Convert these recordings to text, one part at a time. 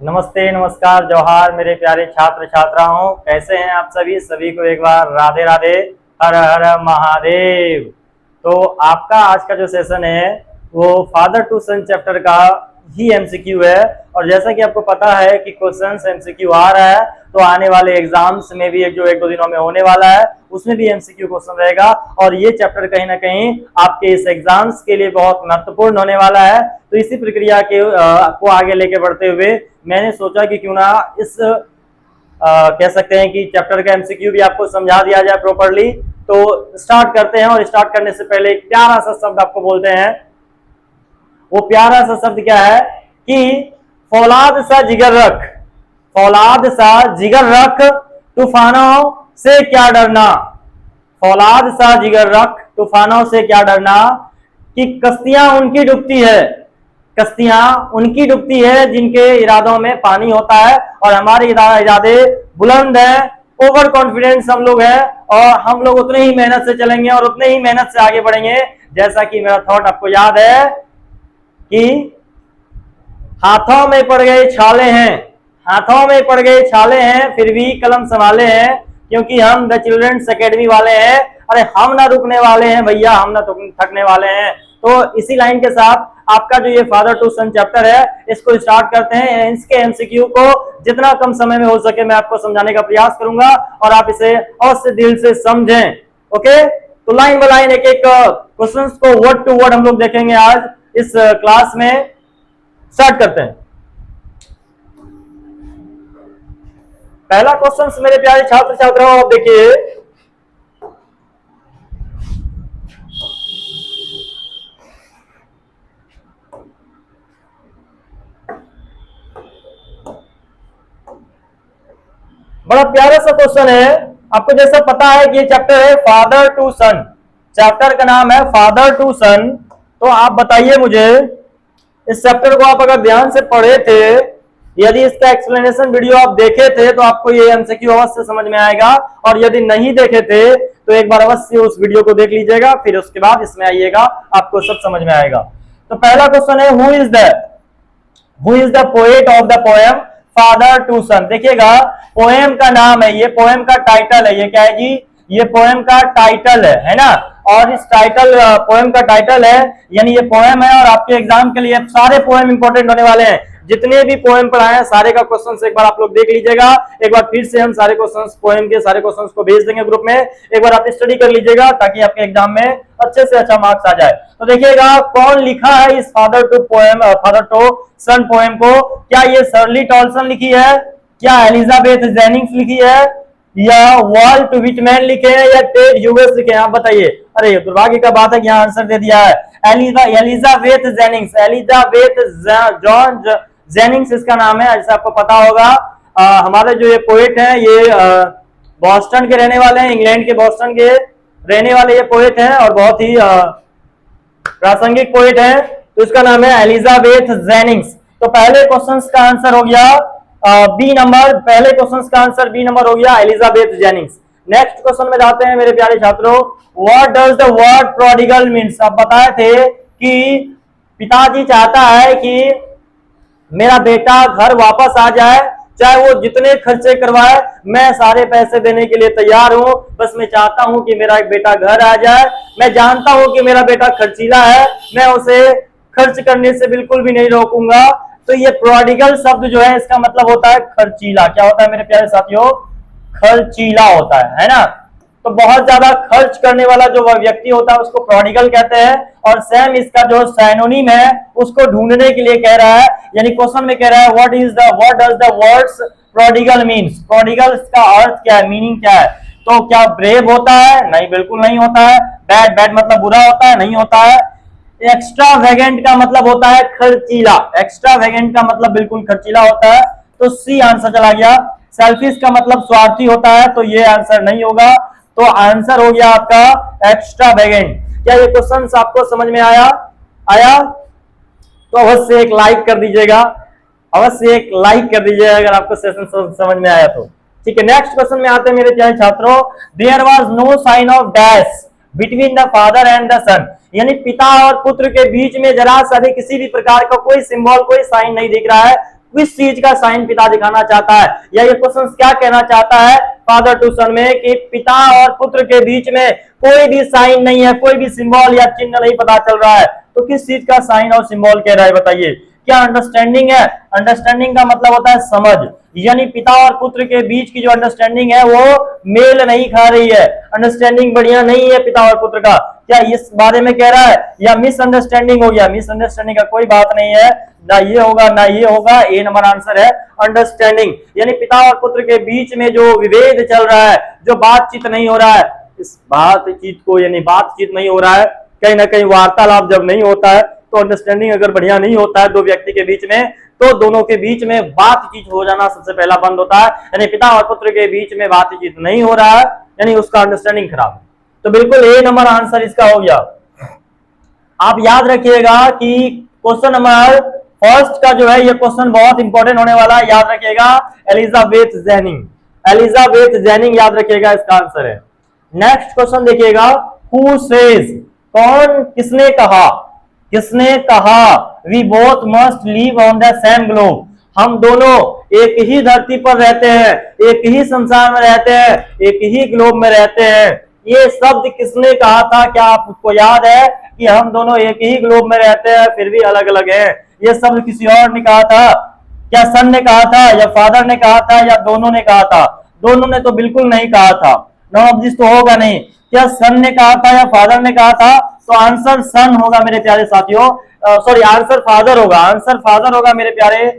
नमस्ते, नमस्कार, जोहार मेरे प्यारे छात्र छात्राओं। कैसे हैं आप सभी को एक बार राधे राधे, हर हर महादेव। तो आपका आज का जो सेशन है वो फादर टू सन चैप्टर का ही एमसीक्यू है। और जैसा कि आपको पता है कि क्वेश्चंस एमसीक्यू आ रहा है, तो आने वाले एग्जाम्स में भी एक दो दिनों में होने वाला है उसमें भी एमसीक्यू क्वेश्चन रहेगा। और ये चैप्टर कहीं ना कहीं आपके इस एग्जाम्स के लिए बहुत महत्वपूर्ण होने वाला है। तो इसी प्रक्रिया के को आगे लेके बढ़ते हुए मैंने सोचा कि क्यों ना इस कह सकते हैं कि चैप्टर का एमसीक्यू भी आपको समझा दिया जाए प्रॉपर्ली। तो स्टार्ट करते हैं। और स्टार्ट करने से पहले एक प्यारा सा शब्द आपको बोलते हैं। वो प्यारा सा शब्द क्या है कि फौलाद सा जिगर रख, फौलाद सा जिगर रख, तूफानों से क्या डरना। फौलाद सा जिगर रख, तूफानों से क्या डरना। कि कश्तियां उनकी डूबती है, कश्तियां उनकी डूबती है जिनके इरादों में पानी होता है। और हमारे इरादे बुलंद हैं, ओवर कॉन्फिडेंस हम लोग हैं, और हम लोग उतने ही मेहनत से चलेंगे और उतने ही मेहनत से आगे बढ़ेंगे। जैसा कि मेरा थॉट आपको याद है कि हाथों में पड़ गए छाले हैं, हाथों में पड़ गए छाले हैं, फिर भी कलम संभाले हैं, क्योंकि हम द चिल्ड्रंस एकेडमी वाले हैं। अरे हम ना रुकने वाले हैं भैया, हम ना थकने वाले हैं। तो इसी लाइन के साथ आपका जो ये फादर टू सन चैप्टर है इसको स्टार्ट करते हैं। इसके एमसीक्यू को जितना कम समय में हो सके मैं आपको समझाने का प्रयास करूंगा और आप इसे अवश्य दिल से समझें। ओके, तो लाइन बाय लाइन एक एक क्वेश्चंस को वर्ड टू वर्ड हम लोग देखेंगे आज इस क्लास में। स्टार्ट करते हैं। पहला क्वेश्चन मेरे प्यारे छात्र छात्राओं, आप देखिए। बड़ा प्यारा सा क्वेश्चन है। आपको जैसा पता है कि ये चैप्टर है फादर टू सन, चैप्टर का नाम है फादर टू सन। तो आप बताइए मुझे, इस चैप्टर को आप अगर ध्यान से पढ़े थे, यदि इसका एक्सप्लेनेशन वीडियो आप देखे थे तो आपको ये एमसीक्यू अवश्य समझ में आएगा। और यदि नहीं देखे थे तो एक बार अवश्य उस वीडियो को देख लीजिएगा, फिर उसके बाद इसमें आइएगा, आपको सब समझ में आएगा। तो पहला क्वेश्चन है, who is the poet of the poem father to son. देखिएगा, पोएम का नाम है, ये पोएम का टाइटल है। ये क्या है जी? ये पोएम का टाइटल है ना। और इस टाइटल पोएम का टाइटल है, यानी ये पोएम है। और आपके एग्जाम के लिए सारे पोएम इंपॉर्टेंट होने वाले हैं। जितने भी पोएम पढ़ाए हैं सारे का क्वेश्चन एक बार आप लोग देख लीजिएगा। एक बार फिर से हम सारे क्वेश्चंस, पोएम के सारे क्वेश्चंस को भेज देंगे ग्रुप में। एक बार आप स्टडी कर लीजिएगा ताकि आपके एग्जाम में अच्छे से अच्छा मार्क्स आ जाए। तो देखिएगा, कौन लिखा है इस फादर टू सन पोएम को? क्या ये शर्ली टॉल्सन लिखी है, क्या एलिजाबेथ जेनिंग्स लिखी है, या वाल्ट व्हिटमैन लिखे हैं, या टेड ह्यूगेस लिखे हैं? आप बताइए। अरे दुर्भाग्य का बात है कि यहाँ आंसर दे दिया है Elizabeth Jennings, Elizabeth John Jennings इसका नाम है। जैसे आपको पता होगा, हमारे जो ये पोएट हैं ये बॉस्टन के रहने वाले हैं, इंग्लैंड के बॉस्टन के रहने वाले ये पोएट हैं और बहुत ही प्रासंगिक पोएट है। तो इसका नाम है एलिजाबेथ जेनिंग्स। तो पहले क्वेश्चन का आंसर हो गया बी नंबर, पहले क्वेश्चन का आंसर बी नंबर हो गया एलिजाबेथ जेनिंग्स। नेक्स्ट क्वेश्चन में जाते हैं मेरे प्यारे छात्रों। What does the word prodigal means? आप बताए थे कि पिताजी चाहता है कि मेरा बेटा घर वापस आ जाए, चाहे वो जितने खर्चे करवाए मैं सारे पैसे देने के लिए तैयार हूं। बस मैं चाहता हूं कि मेरा एक बेटा घर आ जाए। मैं जानता हूं कि मेरा बेटा खर्चीला है, मैं उसे खर्च करने से बिल्कुल भी नहीं रोकूंगा। तो ये प्रोडिगल शब्द जो है इसका मतलब होता है खर्चीला। क्या होता है मेरे प्यारे साथियों? खर्चीला होता है ना। तो बहुत ज्यादा खर्च करने वाला जो व्यक्ति होता है उसको प्रोडिगल कहते हैं। और सेम इसका जो साइनोनिम है उसको ढूंढने के लिए कह रहा है, यानी क्वेश्चन में कह रहा है what does the words prodigal means? Prodigal का अर्थ क्या है, मीनिंग क्या है? तो क्या ब्रेव होता है? नहीं, बिल्कुल नहीं होता है। बैड मतलब बुरा होता है? नहीं होता है। एक्स्ट्रा वेगेंट का मतलब होता है खर्चीला, एक्स्ट्रा वेगेंट का मतलब बिल्कुल खर्चीला होता है। तो सी आंसर चला गया। सेल्फिश का मतलब स्वार्थी होता है, तो ये आंसर नहीं होगा। तो आंसर हो गया आपका एक्स्ट्रा वेगेंट। क्या ये क्वेश्चन आपको समझ में आया? तो अवश्य एक लाइक कर दीजिएगा, अवश्य एक लाइक कर दीजिएगा अगर आपको सेशन समझ में आया तो। ठीक है, नेक्स्ट क्वेश्चन में आते हैं मेरे प्यारे छात्रों। There was no sign of dash between the father and the son, यानी पिता और पुत्र के बीच में जरा सा भी किसी भी प्रकार का कोई सिंबल, कोई साइन नहीं दिख रहा है। किस चीज का साइन पिता दिखाना चाहता है, या ये क्वेश्चन क्या कहना चाहता है फादर टू सन में कि पिता और पुत्र के बीच में कोई भी साइन नहीं है, कोई भी सिंबल या चिन्ह नहीं पता चल रहा है। तो किस चीज का साइन और सिंबल कह रहा है बताइए? क्या अंडरस्टैंडिंग है? अंडरस्टैंडिंग का मतलब होता है समझ, यानी पिता और पुत्र के बीच की जो अंडरस्टैंडिंग है वो मेल नहीं खा रही है, अंडरस्टैंडिंग बढ़िया नहीं है पिता और पुत्र का। क्या इस बारे में कह रहा है, या मिसअंडरस्टैंडिंग हो गया? मिसअंडरस्टैंडिंग का कोई बात नहीं है, ना ये होगा ना ये होगा, ए नंबर आंसर है अंडरस्टैंडिंग। यानी पिता और पुत्र के बीच में जो विभेद चल रहा है, जो बातचीत नहीं हो रहा है, इस बातचीत को यानी बातचीत नहीं हो रहा है, कहीं ना कहीं वार्तालाप जब नहीं होता है तो अंडरस्टैंडिंग अगर बढ़िया नहीं होता है दो व्यक्ति के बीच में, तो दोनों के बीच में बातचीत हो जाना सबसे पहला बंद होता है। यानी पिता और पुत्र के बीच में बातचीत नहीं हो रहा है, यानी उसका अंडरस्टैंडिंग खराब है। तो बिल्कुल ए नंबर आंसर इसका हो गया। आप याद रखिएगा कि क्वेश्चन नंबर फर्स्ट का जो है ये क्वेश्चन बहुत इंपॉर्टेंट होने वाला है, याद रखिएगा। एलिजाबेथ जेनिंग, एलिजाबेथ जेनिंग याद रखिएगा इसका आंसर है। नेक्स्ट क्वेश्चन देखिएगा, हु सेज, कौन, किसने कहा, किसने कहा we both must live on the same globe, हम दोनों एक ही धरती पर रहते हैं, एक ही संसार में रहते हैं, एक ही ग्लोब में रहते हैं। ये शब्द किसने कहा था? क्या आपको याद है कि हम दोनों एक ही ग्लोब में रहते हैं फिर भी अलग अलग हैं? ये शब्द किसी और ने कहा था? क्या सन ने कहा था, या फादर ने कहा था, या दोनों ने कहा था? दोनों ने तो बिल्कुल नहीं कहा था, नॉन ऑफ दिस तो होगा नहीं। क्या सन ने कहा था या फादर ने कहा था? तो आंसर सन होगा मेरे प्यारे साथियों, सॉरी आंसर फादर होगा, आंसर फादर होगा मेरे प्यारे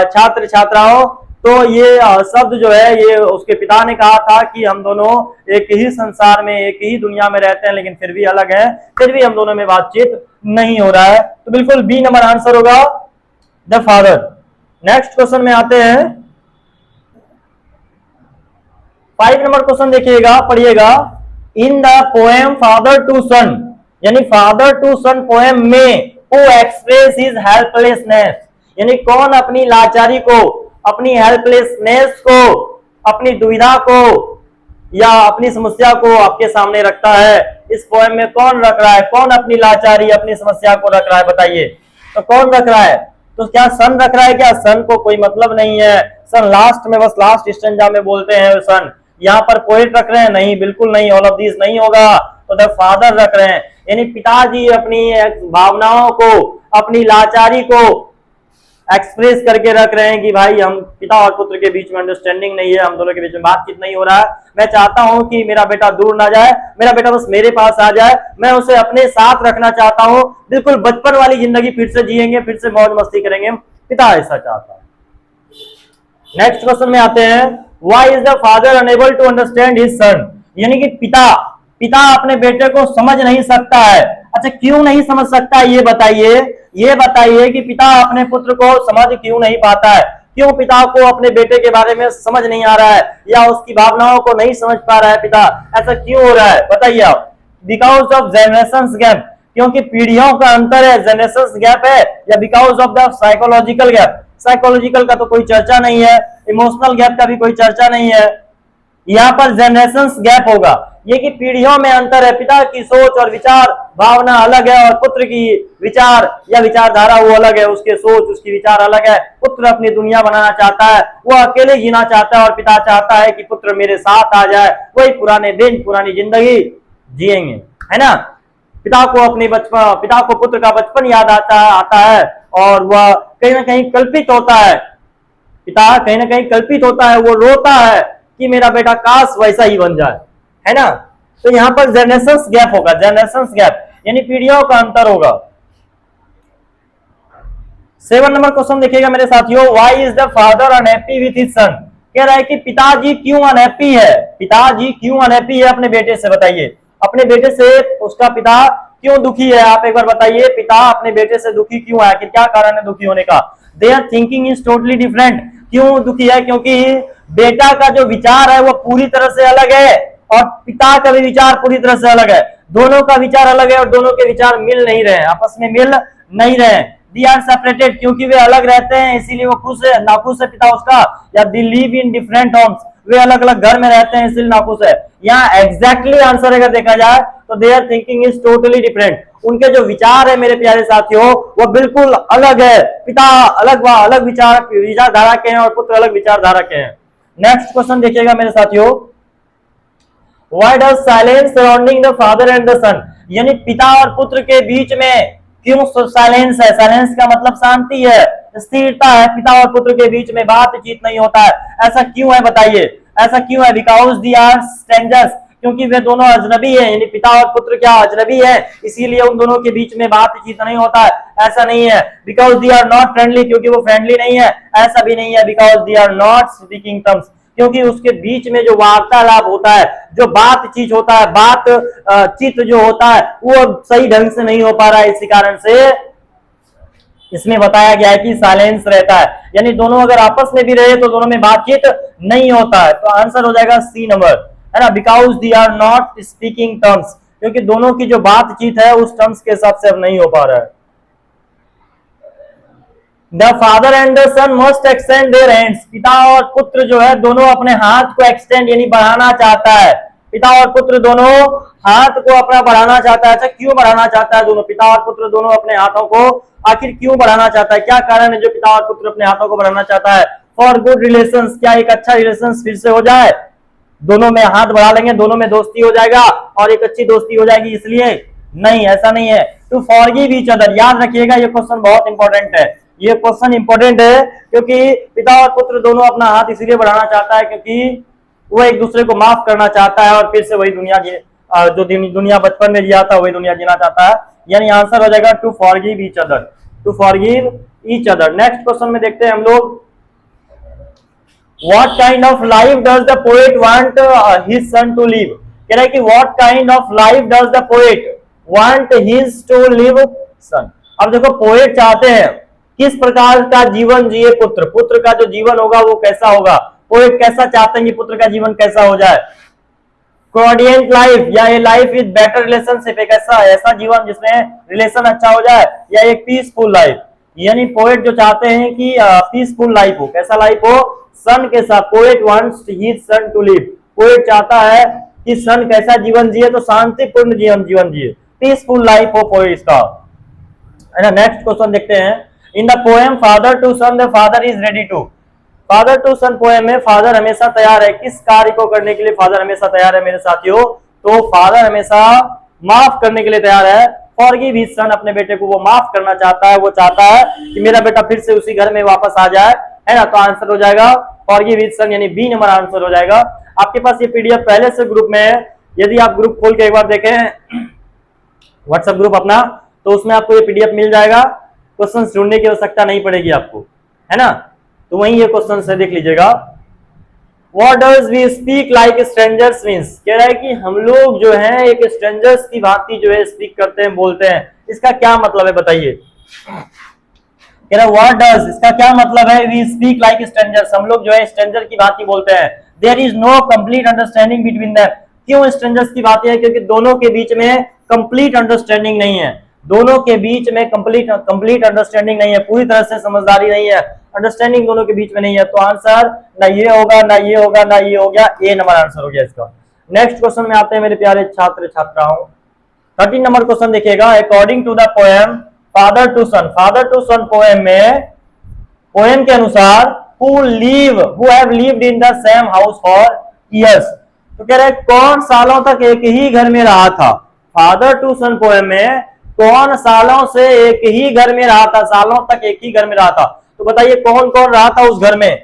छात्र छात्राओं। तो ये शब्द जो है ये उसके पिता ने कहा था कि हम दोनों एक ही संसार में, एक ही दुनिया में रहते हैं लेकिन फिर भी अलग हैं, फिर भी हम दोनों में बातचीत नहीं हो रहा है। तो बिल्कुल बी नंबर आंसर होगा, द फादर। नेक्स्ट क्वेश्चन में आते हैं, 5 नंबर क्वेश्चन देखिएगा, पढ़िएगा। In the poem father to son, यानी फादर टू सन पोएम में हु एक्सप्रेस हिज हेल्पलेसनेस, यानी कौन अपनी लाचारी को, अपनी हेल्पलेसनेस को, अपनी दुविधा को या अपनी समस्या को आपके सामने रखता है? इस पोएम में कौन रख रहा है, कौन अपनी लाचारी, अपनी समस्या को रख रहा है बताइए? तो कौन रख रहा है? तो क्या सन रख रहा है? क्या सन को कोई मतलब नहीं है, सन लास्ट में, बस लास्ट स्टेंजा में बोलते हैं सन। यहाँ पर पोएट रख रहे हैं? नहीं, बिल्कुल नहीं, ऑल ऑफ दिस नहीं होगा। तो द फादर रख रहे हैं, यानी पिताजी अपनी भावनाओं को, अपनी लाचारी को एक्सप्रेस करके रख रहे हैं कि भाई हम पिता और पुत्र के बीच में अंडरस्टैंडिंग नहीं है, हम दोनों के बीच में बातचीत नहीं हो रहा है। मैं चाहता हूं कि मेरा बेटा दूर ना जाए, मेरा बेटा बस मेरे पास आ जाए, मैं उसे अपने साथ रखना चाहता हूं, बिल्कुल बचपन वाली जिंदगी फिर से जिएंगे, फिर से मौज मस्ती करेंगे, पिता ऐसा चाहता है। नेक्स्ट क्वेश्चन में आते हैं, why is the father unable to understand his son, यानी कि पिता अपने बेटे को समझ नहीं सकता है। अच्छा, क्यों नहीं समझ सकता है ये बताइए कि पिता अपने पुत्र को समझ क्यों नहीं पाता है? क्यों पिता को अपने बेटे के बारे में समझ नहीं आ रहा है, या उसकी भावनाओं को नहीं समझ पा रहा है पिता? ऐसा क्यों हो रहा है बताइए आप? बिकॉज ऑफ जनरेशंस गैप, क्योंकि पीढ़ियों का अंतर है, जनरेशंस गैप है, या because of the psychological gap? Psychological का तो कोई चर्चा नहीं है, इमोशनल गैप का भी कोई चर्चा नहीं है, यहाँ पर जनरेशंस गैप होगा। ये कि पीढ़ियों में अंतर है, पिता की सोच और विचार भावना अलग है और पुत्र की विचार या विचारधारा वो अलग है, उसके सोच उसकी विचार अलग है। पुत्र अपनी दुनिया बनाना चाहता है, वो अकेले जीना चाहता है, और पिता चाहता है कि पुत्र मेरे साथ आ जाए, वही पुराने दिन पुरानी जिंदगी जिएंगे, है ना। पिता को पुत्र का बचपन याद आता है और वह कहीं ना कहीं कल्पित होता है, पिता कहीं ना कहीं कल्पित होता है, वो रोता है कि मेरा बेटा काश वैसा ही बन जाए, है ना। तो यहाँ पर जनरेशंस गैप होगा, जनरेशंस गैप यानी पीढ़ियों का अंतर होगा। 7 नंबर क्वेश्चन देखिएगा मेरे साथियों, why is the father unhappy with his सन, कह रहा है कि पिताजी क्यों अनहैप्पी है, पिताजी क्यों अनहैप्पी है अपने बेटे से, बताइए अपने बेटे से उसका पिता क्यों दुखी है? आप एक बार बताइए, पिता अपने बेटे से दुखी क्यों है, कि क्या कारण है दुखी होने का? There thinking is totally different, क्यों दुखी है? क्योंकि बेटा का जो विचार है वो पूरी तरह से अलग है और पिता का भी विचार पूरी तरह से अलग है, दोनों का विचार अलग है और दोनों के विचार मिल नहीं रहे, आपस में मिल नहीं रहे। दे आर सेपरेटेड, क्योंकि वे अलग रहते हैं इसीलिए वो खुश है, नाखुश है पिता उसका, या they live in different homes, वे अलग अलग घर में रहते हैं इसलिए नाखुश है। यहाँ एग्जैक्टली आंसर अगर देखा जाए तो there thinking is totally different. उनके जो विचार है मेरे प्यारे साथियों वो बिल्कुल अलग है। पिता अलग विचारधारा के हैं और पुत्र अलग विचारधारा के हैं। नेक्स्ट क्वेश्चन देखिएगा मेरे साथियों, why does silence surrounding the father and the son, यानी पिता और पुत्र के बीच में क्यों साइलेंस है? साइलेंस का मतलब शांति है, स्थिरता है। पिता और पुत्र के बीच में बातचीत नहीं होता है, ऐसा क्यों है बताइए? ऐसा क्यों है? बिकॉज दे आर स्ट्रेंजर्स, क्योंकि वे दोनों अजनबी हैं। यानी पिता और पुत्र क्या अजनबी है, इसीलिए उन दोनों के बीच में बातचीत नहीं होता है, ऐसा नहीं है। Because they are not friendly, क्योंकि वो फ्रेंडली नहीं है, ऐसा भी नहीं है। Because they are not speaking terms, क्योंकि उसके बीच में जो वार्तालाप होता है, जो बातचीत होता है, बातचीत जो होता है वो सही ढंग से नहीं हो पा रहा है। इसी कारण से इसमें बताया गया है कि साइलेंस रहता है, यानी दोनों अगर आपस में भी रहे तो दोनों में बातचीत नहीं होता है। तो आंसर हो जाएगा सी नंबर, है ना, because they are not speaking terms, क्योंकि दोनों की जो बातचीत है उस टर्म्स के हिसाब से अब नहीं हो पा रहा है। The father and the son must extend their hands, पिता और पुत्र जो है दोनों अपने हाथ को एक्सटेंड यानी बढ़ाना चाहता है। पिता और पुत्र दोनों हाथ को अपना बढ़ाना चाहता है। अच्छा क्यों बढ़ाना चाहता है? दोनों पिता और पुत्र दोनों अपने हाथों को आखिर क्यों बढ़ाना चाहता है? क्या कारण है जो पिता और पुत्र अपने हाथों को बढ़ाना चाहता है? फॉर गुड रिलेशंस, क्या एक अच्छा रिलेशन फिर से हो जाए? दोनों में हाथ बढ़ा लेंगे, दोनों में दोस्ती हो जाएगा और एक अच्छी दोस्ती हो जाएगी, इसलिए नहीं, ऐसा नहीं है। टू फॉरगिव ईच अदर, याद रखिएगा ये क्वेश्चन बहुत इंपॉर्टेंट है। ये क्वेश्चन इंपॉर्टेंट है क्योंकि पिता और पुत्र दोनों अपना हाथ इसीलिए बढ़ाना चाहता है क्योंकि वो एक दूसरे को माफ करना चाहता है और फिर से वही दुनिया जो दुनिया बचपन में जिया था वही दुनिया जीना चाहता है। यानी आंसर हो जाएगा to forgive each other, to forgive each other. Next question में देखते हैं हम लोग, What kind of life does the poet want his son to live? कह रहा है कि what kind of life does the poet want his to live son? अब देखो पोएट चाहते हैं किस प्रकार का जीवन जिए पुत्र, पुत्र का जो जीवन होगा वो कैसा होगा, पोएट कैसा चाहते हैं कि पुत्र का जीवन कैसा हो जाए? कोऑर्डिनेट लाइफ या ये लाइफ विद बेटर रिलेशनशिप, एक ऐसा जीवन जिसमें रिलेशन अच्छा हो जाए, या एक पीसफुल लाइफ। यानी पोएट जो चाहते हैं कि पीसफुल लाइफ हो, कैसा लाइफ हो? सन के साथ। Poet wants his son to live, poet चाहता है कि सन कैसा जीवन जिए? तो शांतिपूर्ण जीवन जिए, पीसफुल लाइफ हो पोएट का, है ना। नेक्स्ट क्वेश्चन देखते हैं, in the poem father to son the father is ready to, father to son poem में फादर हमेशा तैयार है, किस कार्य को करने के लिए फादर हमेशा तैयार है मेरे साथियों? तो फादर हमेशा माफ करने के लिए तैयार है। फॉरगिव हिज सन, अपने बेटे को वो माफ करना चाहता है, वो चाहता है कि मेरा बेटा फिर से उसी घर में वापस आ जाए, है ना। तो आंसर हो जाएगा फॉरगिव हिज सन, यानी बी नंबर आंसर हो जाएगा। आपके पास ये पीडीएफ पहले से ग्रुप में है, यदि आप ग्रुप खोल के एक बार देखें व्हाट्सएप ग्रुप अपना, तो उसमें आपको ये पीडीएफ मिल जाएगा, क्वेश्चन ढूंढने की आवश्यकता नहीं पड़ेगी आपको, है ना। तो वहीं ये क्वेश्चन से देख लीजिएगा। What does we speak like strangers means? कह रहा है कि हम लोग जो है एक स्ट्रेंजर्स की भांति जो है स्पीक करते हैं, बोलते हैं, इसका क्या मतलब है बताइए? कह रहा है what does, इसका क्या मतलब है? We speak like strangers, हम लोग जो है स्ट्रेंजर की भांति बोलते हैं। There is no complete understanding between them, क्यों स्ट्रेंजर्स की बात है? क्योंकि दोनों के बीच में कंप्लीट अंडरस्टैंडिंग नहीं है, दोनों के बीच में कंप्लीट अंडरस्टैंडिंग नहीं है, पूरी तरह से समझदारी नहीं है, अंडरस्टैंडिंग दोनों के बीच में नहीं है। तो आंसर ना ये होगा, ना ये होगा, ना ये हो गया, ए नंबर आंसर हो गया इसका। नेक्स्ट क्वेश्चन में आते हैं मेरे प्यारे छात्र छात्राओं। 13 नंबर क्वेश्चन देखिएगा, according to the poem father to son poem में, पोएम के अनुसार who have lived in the same house for years, तो कह रहे हैं कौन सालों तक एक ही घर में रहा था? फादर टू सन पोएम में कौन सालों से एक ही घर में रहा था, सालों तक एक ही घर में रहा था? तो बताइए कौन कौन रहा था उस घर में,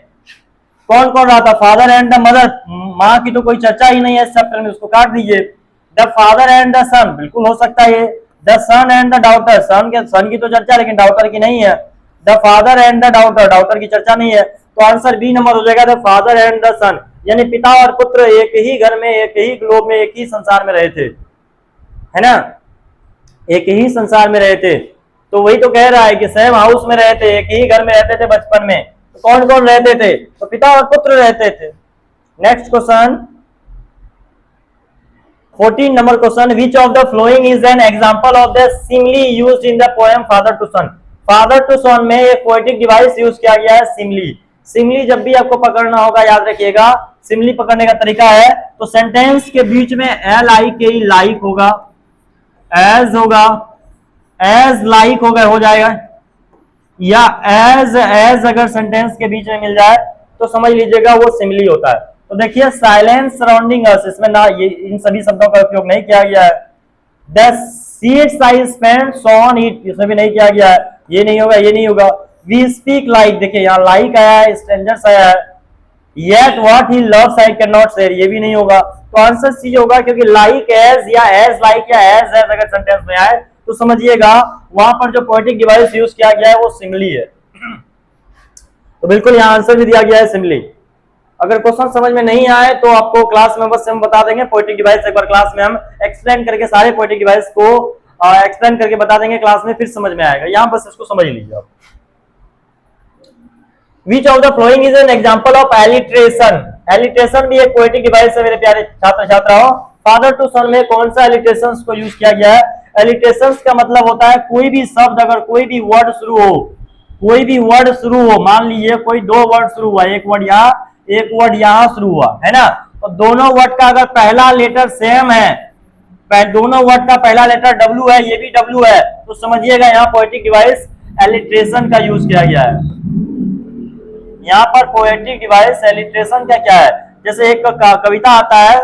कौन कौन रहा था? फादर एंड द मदर, माँ की तो कोई चर्चा ही नहीं है इस चैप्टर में, उसको काट दीजिए। The father and the son, बिल्कुल हो सकता है। The son and the daughter, son की तो चर्चा लेकिन डॉटर की नहीं है। The father and the daughter की चर्चा नहीं है। तो आंसर बी नंबर हो जाएगा, the father and the son, यानी पिता और पुत्र एक ही घर में, एक ही ग्लोब में, एक ही संसार में रहे थे, है ना, एक ही संसार में रहे थे। तो वही तो कह रहा है कि सेम हाउस में रहते, एक ही घर में रहते थे बचपन में। तो कौन कौन रहते थे? तो पिता और पुत्र रहते थे। Next question 14 number question, which of the following is an example of the simile used in the poem father to son? Father to son में एक पोएटिक डिवाइस यूज किया गया है, सिमिली। सिमिली जब भी आपको पकड़ना होगा याद रखिएगा, सिमिली पकड़ने का तरीका है तो सेंटेंस के बीच में LIKE लाइक होगा, एज होगा, एज लाइक होगा, हो जाएगा, या एज अगर सेंटेंस के बीच में मिल जाए तो समझ लीजिएगा वो सिमिली होता है। तो देखिए साइलेंस सराउंडिंग अस, इसमें ना ये इन सभी शब्दों का उपयोग नहीं किया गया है। The seeds I spent on it, इसमें भी नहीं किया गया है, ये नहीं होगा, ये नहीं होगा। वी स्पीक लाइक, देखिए यहाँ लाइक आया है, स्ट्रेंजर्स आया है। Yet what he loves I can not share, ये भी नहीं होगा। तो आंसर सी होगा, क्योंकि लाइक एज या एज लाइक या एज एज अगर सेंटेंस में आए तो समझिएगा वहां पर जो पोएटिक डिवाइस यूज किया गया है वो सिमिली है। तो बिल्कुल यहाँ आंसर भी दिया गया है सिमिली। अगर क्वेश्चन समझ में नहीं आए तो आपको क्लास में बस हम बता देंगे, पोएटिक डिवाइस एक बार क्लास में हम एक्सप्लेन करके सारे पोएटिक डिवाइस को एक्सप्लेन करके बता देंगे क्लास में, फिर समझ में आएगा। यहाँ बस इसको समझ लीजिए आप। Which of the following is an example of alliteration? Alliteration भी एक पोएटिक डिवाइस है मेरे प्यारे छात्र छात्राओं। फादर टू सन में कौन सा alliterations को यूज किया गया है? Alliterations का मतलब होता है कोई भी शब्द, अगर कोई भी वर्ड शुरू हो, कोई भी वर्ड शुरू हो, मान लीजिए कोई दो वर्ड शुरू हुआ, एक वर्ड यहाँ, एक वर्ड यहाँ शुरू हुआ है ना, तो दोनों वर्ड का अगर पहला लेटर सेम है, दोनों वर्ड का पहला लेटर W है, ये भी W है, तो समझिएगा यहाँ पोएटिक डिवाइस एलिट्रेशन का यूज किया गया है। यहाँ पर पोएटिक डिवाइस एलिट्रेशन का क्या है? जैसे एक कविता आता है,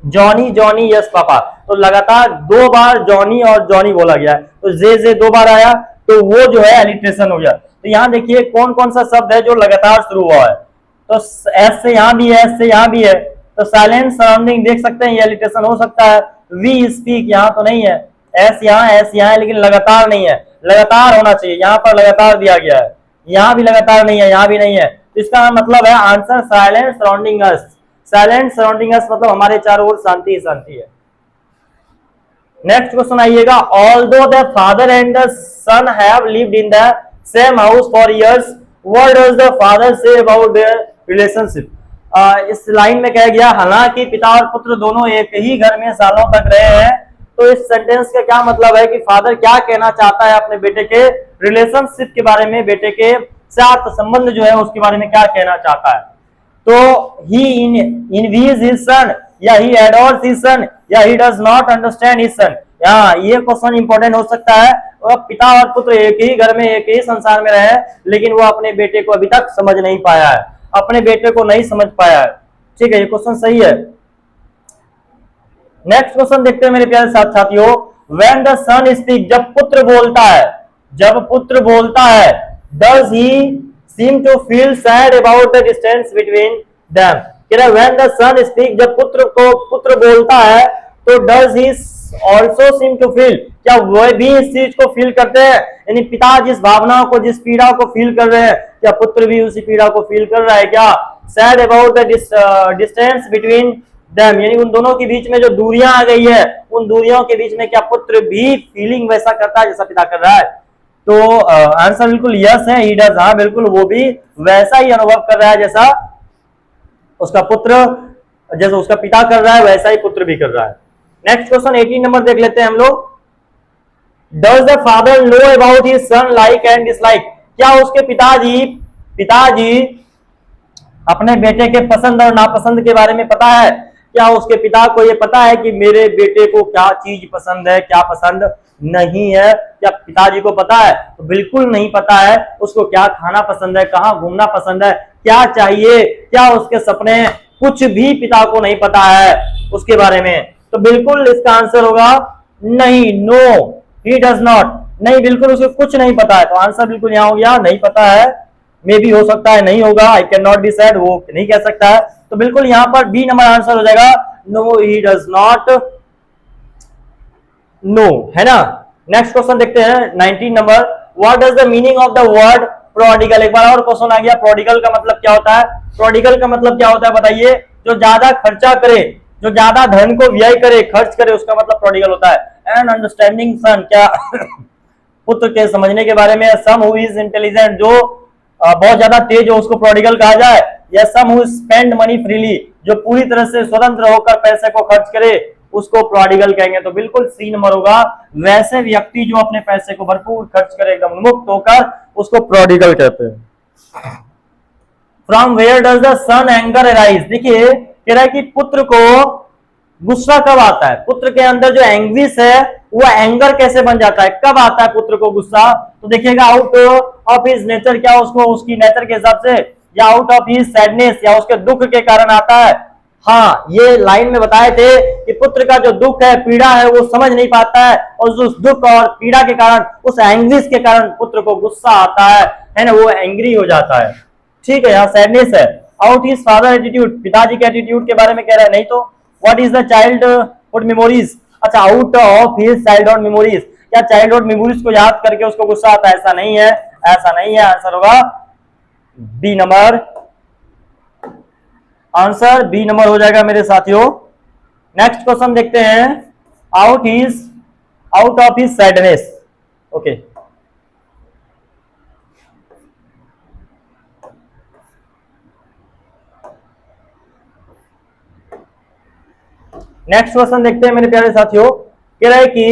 जॉनी जॉनी यस पापा, तो लगातार दो बार जॉनी और जॉनी बोला गया है, तो जे दो बार आया, तो वो जो है एलिट्रेशन हो गया। तो यहाँ देखिए कौन कौन सा शब्द है जो लगातार शुरू हुआ है, तो एस से यहाँ भी है, एस से यहाँ भी है, तो साइलेंट सराउंडिंग देख सकते हैं, ये एलिट्रेशन हो सकता है। वी स्पीक यहाँ तो नहीं है, एस यहाँ है, लेकिन लगातार नहीं है, लगातार होना चाहिए, यहाँ पर लगातार दिया गया है, यहाँ भी लगातार नहीं है, यहाँ भी नहीं है, तो इसका मतलब है answer silent surrounding us. Silent surrounding us मतलब हमारे चारों ओर शांति ही शांति है। नेक्स्ट क्वेश्चन आइएगा, although the father and the son have lived in the same house for years, what does the father say about their relationship? इस लाइन में कहा गया हालांकि पिता और पुत्र दोनों एक ही घर में सालों तक रहे हैं, तो इस सेंटेंस का क्या मतलब है कि फादर क्या कहना चाहता है अपने बेटे के रिलेशनशिप के बारे में, बेटे के साथ संबंध जो है उसके बारे में क्या कहना चाहता है? तो ही envies his son, या he adores his son, या he does not understand his son। यहाँ ये क्वेश्चन इंपॉर्टेंट हो सकता है, वह पिता और पुत्र एक ही घर में एक ही संसार में रहे, लेकिन वो अपने बेटे को अभी तक समझ नहीं पाया है, अपने बेटे को नहीं समझ पाया है। ठीक है, ये क्वेश्चन सही है। नेक्स्ट क्वेश्चन देखते हैं मेरे प्यारे साथियों, व्हेन द सन स्पीक, जब पुत्र बोलता है, जब पुत्र बोलता है, does he seem to feel sad about the distance between them? When the son speak, जब पुत्र बोलता है, तो does he also seem to feel, क्या वह भी इस चीज को फील करते हैं? यानी पिता जिस भावनाओं को, जिस पीड़ा को फील कर रहे हैं, क्या पुत्र भी उसी पीड़ा को फील कर रहा है क्या? Sad about the distance between them, यानी उन दोनों के बीच में जो दूरियां आ गई है, उन दूरियों के बीच में क्या पुत्र भी फीलिंग वैसा करता है जैसा पिता कर रहा है? तो आंसर बिल्कुल यस है, ही डज। हाँ बिल्कुल, वो भी वैसा ही अनुभव कर रहा है जैसा उसका पुत्र, जैसा उसका पिता कर रहा है वैसा ही पुत्र भी कर रहा है। नेक्स्ट क्वेश्चन 18 नंबर देख लेते हैं हम लोग। Does the father know about his son like and dislike, क्या उसके पिताजी अपने बेटे के पसंद और नापसंद के बारे में पता है? क्या उसके पिता को ये पता है कि मेरे बेटे को क्या चीज पसंद है, क्या पसंद नहीं है? क्या पिताजी को पता है? तो बिल्कुल नहीं पता है। उसको क्या खाना पसंद है, कहाँ घूमना पसंद है, क्या चाहिए, क्या उसके सपने, कुछ भी पिता को नहीं पता है उसके बारे में। तो बिल्कुल इसका आंसर होगा नहीं, नो ही डज नॉट, नहीं बिल्कुल उसको कुछ नहीं पता है। तो आंसर बिल्कुल यहाँ हो गया नहीं पता है, मे भी हो सकता है, नहीं होगा, I can not be said, वो नहीं कह सकता है। तो बिल्कुल यहाँ पर बी नंबर आंसर हो जाएगा, no he does not know, है ना। नेक्स्ट क्वेश्चन देखते हैं 19 number, what does the meaning of the word prodigal? एक बार और क्वेश्चन आ गया, प्रोडिगल का मतलब क्या होता है? प्रोडिगल का मतलब क्या होता है बताइए? जो ज्यादा खर्चा करे, जो ज्यादा धन को व्यय करे, खर्च करे, उसका मतलब प्रोडिगल होता है। एन अंडरस्टैंडिंग सन, क्या पुत्र के समझने के बारे में। सम हु इज इंटेलिजेंट, जो बहुत ज्यादा तेज हो उसको प्रोडिगल कहा जाए। या some who spend money freely, जो पूरी तरह से स्वतंत्र होकर पैसे को खर्च करे, उसको प्रोडिगल कहेंगे। तो बिल्कुल सी नंबर होगा, वैसे व्यक्ति जो अपने पैसे को भरपूर खर्च करे, एकदम उन्मुक्त होकर, उसको प्रोडिगल कहते हैं। From where does the son anger arise, देखिए कह रहा है कि पुत्र को गुस्सा कब आता है, पुत्र के अंदर जो एंग्विश है वो एंगर कैसे बन जाता है, कब आता है पुत्र को गुस्सा। तो देखिएगा आउट ऑफ हिज नेचर, क्या उसको उसकी नेचर के हिसाब से, या आउट ऑफ हिज सैडनेस, या उसके दुख के कारण आता है। हाँ, ये लाइन में बताए थे कि पुत्र का जो दुख है, पीड़ा है, वो समझ नहीं पाता है, और उस दुख और पीड़ा के कारण, उस एंग्विश के कारण पुत्र को गुस्सा आता है ना, वो एंग्री हो जाता है। ठीक है, यहाँ सैडनेस है। आउट हिज फादर एटीट्यूड, पिताजी के एटीट्यूड के बारे में कह रहा है, नहीं तो what is the childhood memories, अच्छा out of his childhood memories, क्या चाइल्डहुड मेमोरीज को याद करके उसको गुस्सा आता है, ऐसा नहीं है, ऐसा नहीं है। आंसर होगा B number, answer B number हो जाएगा मेरे साथियों। नेक्स्ट क्वेश्चन देखते हैं, out of his sadness. Okay, next question देखते हैं मेरे प्यारे साथियों। कह रहा है कि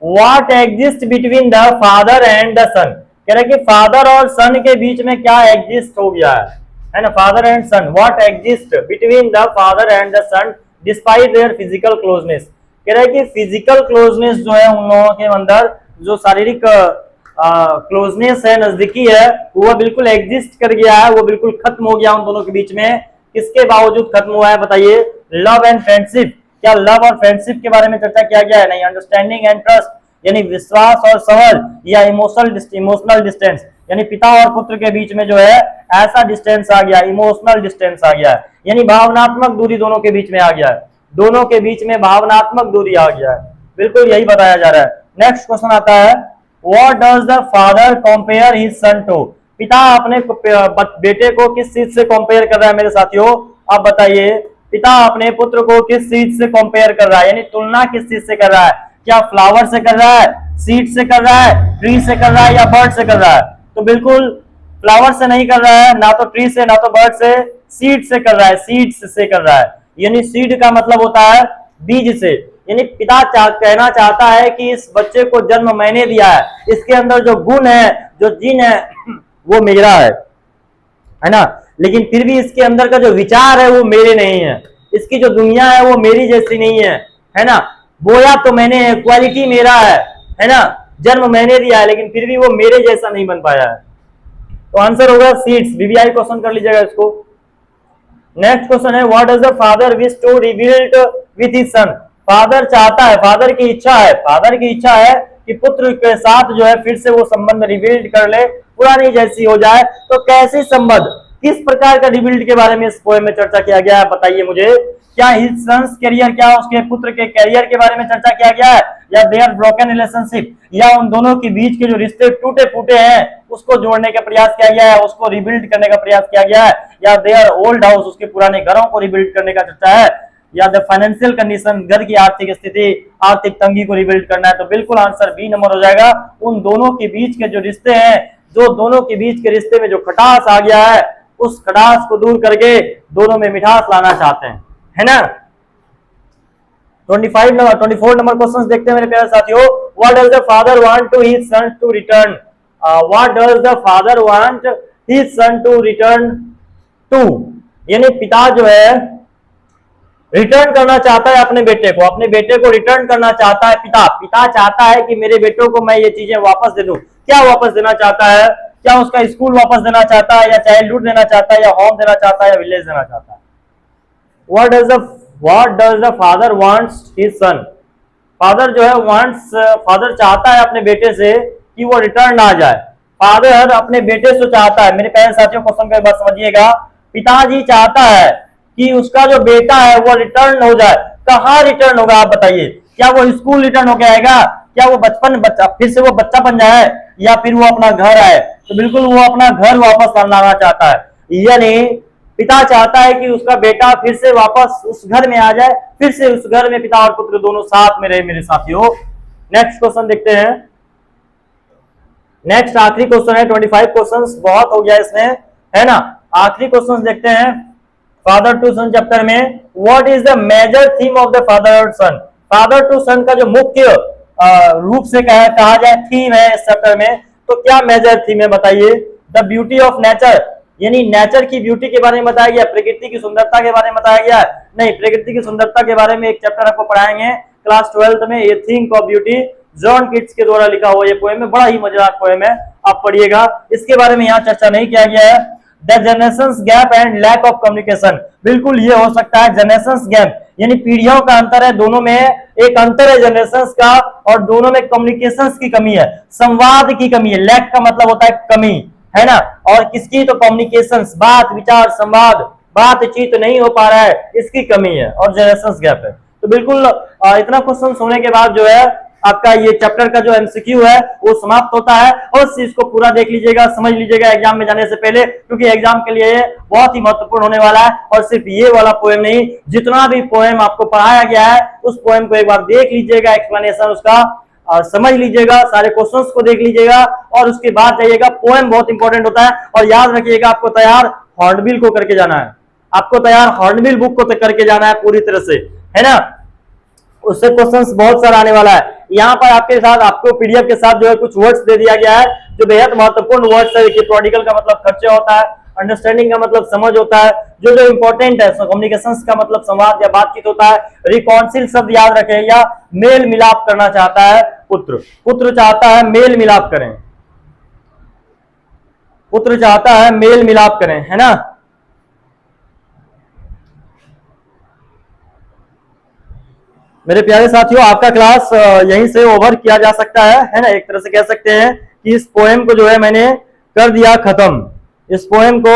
what exist between the father and the son, कह रहा है कि फादर और सन के बीच में क्या एग्जिस्ट हो गया है ना, father and son, what exist between the father and the son despite their physical closeness. कह रहा है कि फिजिकल क्लोजनेस जो है उन लोगों के अंदर, जो शारीरिक क्लोजनेस है, नजदीकी है, वो बिल्कुल एग्जिस्ट कर गया है, वो बिल्कुल खत्म हो गया उन दोनों के बीच में। किसके बावजूद खत्म हुआ है बताइए, लव एंड फ्रेंडशिप, क्या लव और फ्रेंडशिप के बारे में चर्चा किया गया है, नहीं। अंडरस्टैंडिंग एंड ट्रस्ट, यानी विश्वास और समझ, या इमोशनल डिस्टेंस, यानी पिता और पुत्र के बीच में जो है ऐसा डिस्टेंस आ गया, इमोशनल डिस्टेंस आ गया है, यानी भावनात्मक दूरी दोनों के बीच में आ गया है, दोनों के बीच में भावनात्मक दूरी आ गया है, बिल्कुल यही बताया जा रहा है। नेक्स्ट क्वेश्चन आता है, what does the father compare his son to, पिता अपने बेटे को किस चीज से कंपेयर कर रहा है मेरे साथियों, आप बताइए, पिता अपने पुत्र को किस चीज से कंपेयर कर रहा है, यानी तुलना किस चीज से कर रहा है, क्या फ्लावर से कर रहा है, सीड से कर रहा है, ट्री से कर रहा है, या बर्ड से कर रहा है। तो बिल्कुल फ्लावर से नहीं कर रहा है, ना तो ट्री से, ना तो बर्ड से, सीड से कर रहा है, सीड्स से कर रहा है, यानी सीड का मतलब होता है बीज से, यानी पिता कहना चाहता है कि इस बच्चे को जन्म मैंने दिया है, इसके अंदर जो गुण है, जो जीन है, वो मेरा है ना, लेकिन फिर भी इसके अंदर का जो विचार है वो मेरे नहीं है, इसकी जो दुनिया है वो मेरी जैसी नहीं है ना, बोया तो मैंने, क्वालिटी मेरा है ना, जन्म मैंने दिया है, लेकिन फिर भी वो मेरे जैसा नहीं बन पाया है। तो आंसर होगा सीड्स, बीबीआई क्वेश्चन कर लीजिएगा इसको। नेक्स्ट क्वेश्चन है, what does the father wish to rebuild with his son, father चाहता है, फादर की इच्छा है कि पुत्र के साथ जो है फिर से वो संबंध रिबिल्ड कर ले, पुरानी जैसी हो जाए। तो कैसी संबंध, किस प्रकार का रिबिल्ड के बारे में इस पोएम में चर्चा किया गया है, बताइए मुझे। क्या हिज सन्स कैरियर, क्या उसके पुत्र के कैरियर के बारे में चर्चा किया गया है, या देयर ब्रोकन रिलेशनशिप, या उन दोनों के बीच के जो रिश्ते टूटे फूटे हैं उसको जोड़ने का प्रयास किया गया है, उसको रिबिल्ड करने का प्रयास किया गया है, या देयर ओल्ड हाउस, उसके पुराने घरों को रिबिल्ड करने का चर्चा है, या द फाइनेंशियल कंडीशन, घर की आर्थिक स्थिति, आर्थिक तंगी को रिबिल्ड करना है। तो बिल्कुल आंसर बी नंबर हो जाएगा। उन दोनों के बीच के जो रिश्ते हैं, जो दोनों के बीच के रिश्ते में जो खटास आ गया है, उस खटास को दूर करके दोनों में मिठास लाना चाहते हैं, है ना। 24 नंबर क्वेश्चन देखते हैं मेरे प्यारे साथियों। What does the father want to his son to return, what does the father want his son to return to, यानी पिता जो है रिटर्न करना चाहता है अपने बेटे को रिटर्न करना चाहता है। पिता चाहता है कि मेरे बेटों को मैं ये चीजें वापस दे दूं। क्या वापस देना चाहता है, क्या उसका स्कूल वापस देना चाहता है, या चाइल्डहुड देना चाहता है, या होम देना चाहता है, या विलेज देना चाहता है। What does the father wants his son, father जो है फादर चाहता है अपने बेटे से कि वो रिटर्न आ जाए। फादर अपने बेटे से चाहता है, मेरे प्यारे साथियों क्वेश्चन का बात समझिएगा, पिताजी चाहता है कि उसका जो बेटा है वो रिटर्न हो जाए। कहाँ रिटर्न होगा आप बताइए, क्या वो स्कूल रिटर्न होके आएगा, क्या वो बच्चा फिर से वो बच्चा बन जाए, या फिर वो अपना घर आए। तो बिल्कुल वो अपना घर वापस लाना चाहता है, यानी पिता चाहता है कि उसका बेटा फिर से वापस उस घर में आ जाए, फिर से उस घर में पिता और पुत्र दोनों साथ में रहे मेरे साथियों। नेक्स्ट क्वेश्चन देखते हैं, नेक्स्ट आखिरी क्वेश्चन है। 25 क्वेश्चंस बहुत हो गया इसमें, है ना। आखिरी क्वेश्चन देखते हैं फादर टू सन चैप्टर में। What is the major theme of the father और सन, फादर टू सन का जो मुख्य रूप से कहा जाए थीम है इस चैप्टर में, तो क्या मेजर थीम है बताइए। द ब्यूटी ऑफ नेचर, यानी नेचर की ब्यूटी के बारे में बताया गया, प्रकृति की सुंदरता के बारे में बताया गया नहीं, प्रकृति की सुंदरता के बारे में एक चैप्टर आपको पढ़ाएंगे क्लास 12th में, ये think of beauty, John Keats के द्वारा लिखा हुआ ये पोएम है, बड़ा ही मजेदार पोएम है, आप पढ़िएगा। इसके बारे में यहाँ चर्चा नहीं किया गया है। The generations gap and lack of communication, बिल्कुल ये हो सकता है, जनरेशंस गैप यानी पीढ़ियों का अंतर है, दोनों में एक अंतर है जनरेशंस का, और दोनों में कम्युनिकेशंस की कमी है, संवाद की कमी है। लैक का मतलब होता है कमी, है ना, और किसकी, तो कम्युनिकेशंस, बात विचार संवाद, बातचीत नहीं हो पा रहा है, इसकी कमी है, और जनरेशंस गैप है। तो बिल्कुल इतना क्वेश्चन होने के बाद जो है आपका ये चैप्टर का जो एमसीक्यू है वो समाप्त होता है, और इसको पूरा देख लीजिएगा, समझ लीजिएगा एग्जाम में जाने से पहले, क्योंकि एग्जाम के लिए बहुत ही महत्वपूर्ण होने वाला है। और सिर्फ ये वाला पोएम नहीं, जितना भी पोएम आपको पढ़ाया गया है उस पोएम को एक बार देख लीजिएगा, एक्सप्लेनेशन उसका समझ लीजिएगा, सारे क्वेश्चंस को देख लीजिएगा, और उसके बाद जाइएगा। पोएम बहुत इंपॉर्टेंट होता है, और याद रखिएगा आपको तैयार हॉर्नबिल को करके जाना है, आपको तैयार हॉर्नबिल बुक को करके जाना है पूरी तरह से, है ना, उससे क्वेश्चंस बहुत सारा आने वाला है। यहाँ पर आपके साथ आपको पीडीएफ के साथ जो है कुछ वर्ड्स दे दिया गया है जो बेहद महत्वपूर्ण वर्ड्स है। देखिए, प्रोडिकल का मतलब खर्चे होता है, अंडरस्टैंडिंग का मतलब समझ होता है, जो जो इंपॉर्टेंट है, कम्युनिकेशंस का मतलब संवाद या बातचीत होता है। रिकॉन्सिल शब्द याद रखें, या मेल मिलाप करना चाहता है पुत्र, पुत्र चाहता है मेल मिलाप करें, पुत्र चाहता है मेल मिलाप करें, है ना। मेरे प्यारे साथियों, आपका क्लास यहीं से ओवर किया जा सकता है ना, एक तरह से कह सकते हैं कि इस पोएम को जो है मैंने कर दिया खत्म, इस पोएम को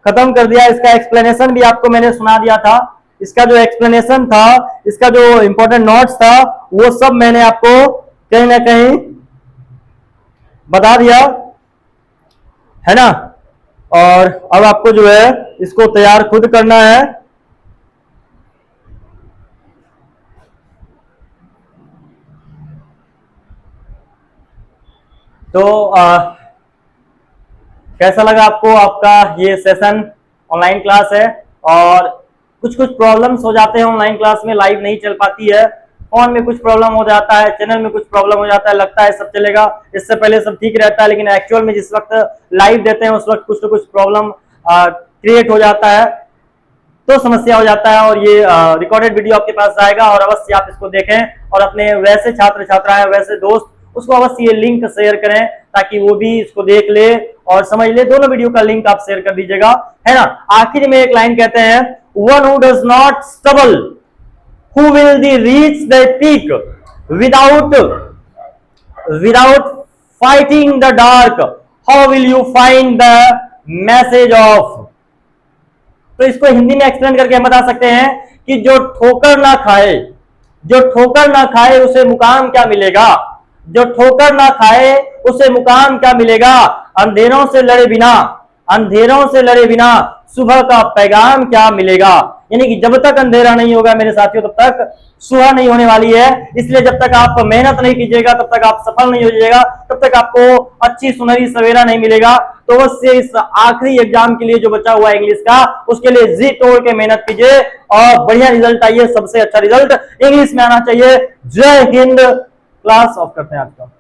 खत्म कर दिया। इसका एक्सप्लेनेशन भी आपको मैंने सुना दिया था, इसका जो एक्सप्लेनेशन था, इसका जो इंपॉर्टेंट नोट्स था, वो सब मैंने आपको कहीं ना कहीं बता दिया, है ना। और अब आपको जो है इसको तैयार खुद करना है। तो कैसा लगा आपको आपका ये सेशन? ऑनलाइन क्लास है, और कुछ कुछ प्रॉब्लम्स हो जाते हैं ऑनलाइन क्लास में, लाइव नहीं चल पाती है, फोन में कुछ प्रॉब्लम हो जाता है, चैनल में कुछ प्रॉब्लम हो जाता है, लगता है सब चलेगा, इससे पहले सब ठीक रहता है, लेकिन एक्चुअल में जिस वक्त लाइव देते हैं उस वक्त कुछ ना कुछ प्रॉब्लम क्रिएट हो जाता है, तो समस्या हो जाता है। और ये रिकॉर्डेड वीडियो आपके पास आएगा, और अवश्य आप इसको देखें, और अपने वैसे छात्र छात्राएं, वैसे दोस्त, उसको अवश्य ये लिंक शेयर करें ताकि वो भी इसको देख ले और समझ ले। दोनों वीडियो का लिंक आप शेयर कर दीजिएगा, है ना। आखिर में एक लाइन कहते हैं, one who does not stubble who will the reach the peak without fighting the dark, how will you find the message of. तो इसको हिंदी में एक्सप्लेन करके हम बता सकते हैं कि जो ठोकर ना खाए, जो ठोकर ना खाए उसे मुकाम क्या मिलेगा, जो ठोकर ना खाए उसे मुकाम क्या मिलेगा। अंधेरों से लड़े बिना, अंधेरों से लड़े बिना सुबह का पैगाम क्या मिलेगा। यानी कि जब तक अंधेरा नहीं होगा मेरे साथियों, तब तक सुबह नहीं होने वाली है। इसलिए जब तक आप मेहनत नहीं कीजिएगा, तब तक आप सफल नहीं हो जाइएगा, तब तक आपको अच्छी सुनहरी सवेरा नहीं मिलेगा। तो अवश्य इस आखिरी एग्जाम के लिए जो बचा हुआ है इंग्लिश का, उसके लिए जी तोड़ के मेहनत कीजिए और बढ़िया रिजल्ट आइए, सबसे अच्छा रिजल्ट इंग्लिश में आना चाहिए। जय हिंद। क्लास ऑफ करते हैं आज का।